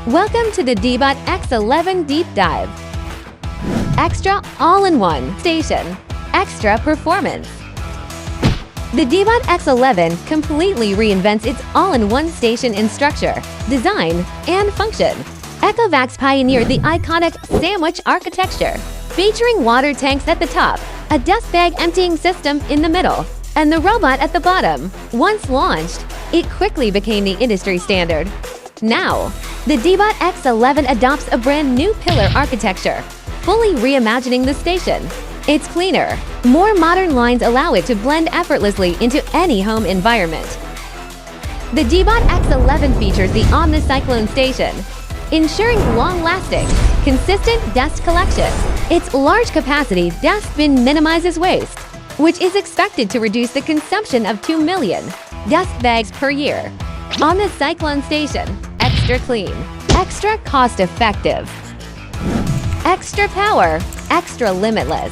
Welcome to the Deebot X11 Deep Dive. Extra all-in-one station. Extra performance. The Deebot X11 completely reinvents its all-in-one station in structure, design, and function. ECOVACS pioneered the iconic sandwich architecture, featuring water tanks at the top, a dust bag emptying system in the middle, and the robot at the bottom. Once launched, it quickly became the industry standard. Now, the Deebot X11 adopts a brand new pillar architecture, fully reimagining the station. It's cleaner. More modern lines allow it to blend effortlessly into any home environment. The Deebot X11 features the Omnicyclone station, ensuring long-lasting, consistent dust collection. Its large-capacity dust bin minimizes waste, which is expected to reduce the consumption of 2 million dust bags per year. Omnicyclone station, extra clean, extra cost-effective, extra power, extra limitless.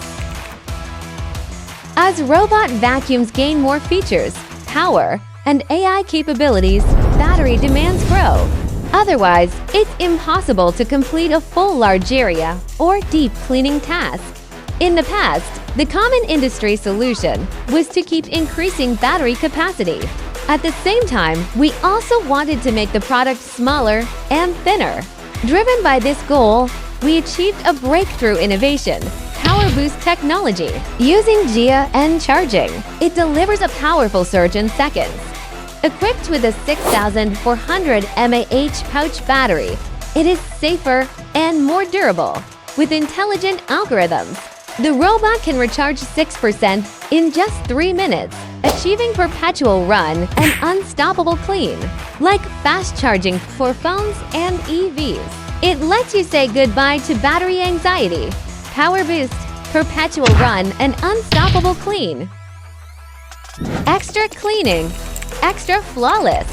As robot vacuums gain more features, power, and AI capabilities, battery demands grow. Otherwise, it's impossible to complete a full large area or deep cleaning task. In the past, the common industry solution was to keep increasing battery capacity. At the same time, we also wanted to make the product smaller and thinner. Driven by this goal, we achieved a breakthrough innovation, Power Boost technology. Using GIA charging, it delivers a powerful surge in seconds. Equipped with a 6,400 mAh pouch battery, it is safer and more durable. With intelligent algorithms, the robot can recharge 6% in just 3 minutes, achieving perpetual run and unstoppable clean. Like fast charging for phones and EVs, it lets you say goodbye to battery anxiety. Power Boost, perpetual run and unstoppable clean. Extra cleaning, extra flawless.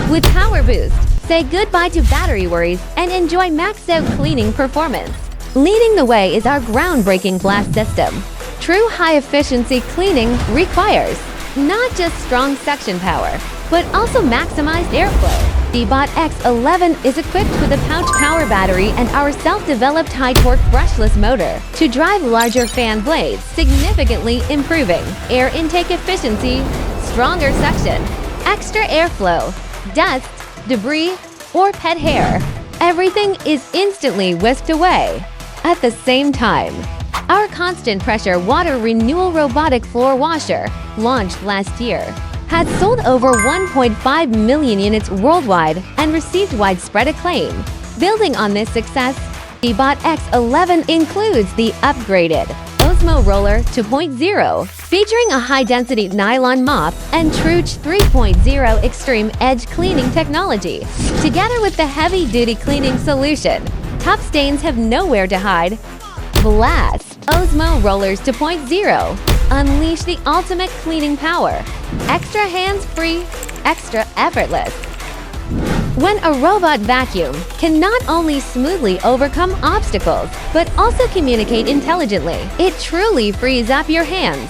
With Power Boost, say goodbye to battery worries and enjoy maxed out cleaning performance. Leading the way is our groundbreaking glass system. True high-efficiency cleaning requires not just strong suction power, but also maximized airflow. Deebot X11 is equipped with a pouch power battery and our self-developed high-torque brushless motor to drive larger fan blades, significantly improving air intake efficiency, stronger suction, extra airflow, dust, debris, or pet hair. Everything is instantly whisked away. At the same time, our constant pressure water renewal robotic floor washer, launched last year, has sold over 1.5 million units worldwide and received widespread acclaim. Building on this success, Deebot X11 includes the upgraded Osmo Roller 2.0, featuring a high-density nylon mop and Truge 3.0 extreme edge cleaning technology. Together with the heavy-duty cleaning solution, tough stains have nowhere to hide. Blast! Osmo Rollers 2.0. Unleash the ultimate cleaning power. Extra hands-free, extra effortless. When a robot vacuum can not only smoothly overcome obstacles, but also communicate intelligently, it truly frees up your hands.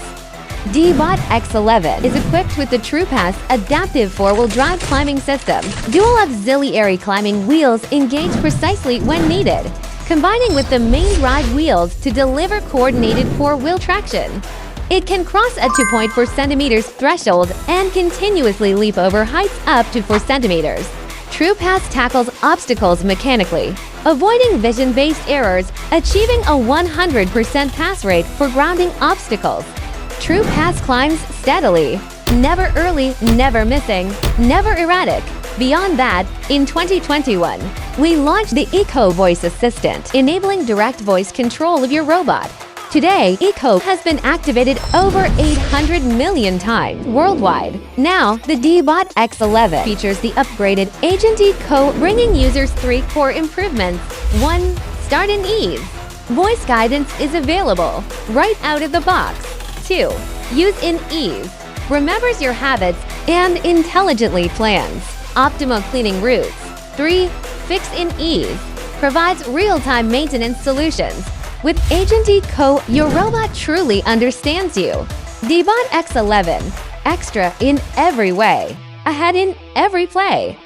Deebot X11 is equipped with the TruePass adaptive four-wheel drive climbing system. Dual auxiliary climbing wheels engage precisely when needed, combining with the main drive wheels to deliver coordinated four-wheel traction. It can cross a 2.4 centimeters threshold and continuously leap over heights up to 4 centimeters. TruePass tackles obstacles mechanically, avoiding vision-based errors, achieving a 100% pass rate for grounding obstacles. TruePass climbs steadily, never early, never missing, never erratic. Beyond that, in 2021, we launched the Eco Voice Assistant, enabling direct voice control of your robot. Today, Eco has been activated over 800 million times worldwide. Now, the Deebot X11 features the upgraded Agent Eco, bringing users 3 core improvements. 1. Start in ease. Voice guidance is available right out of the box. 2. Use in ease. Remembers your habits and intelligently plans optimal cleaning routes. 3. Fix in ease. Provides real-time maintenance solutions. With Agent Eco, your robot truly understands you. Deebot X11, extra in every way, ahead in every play.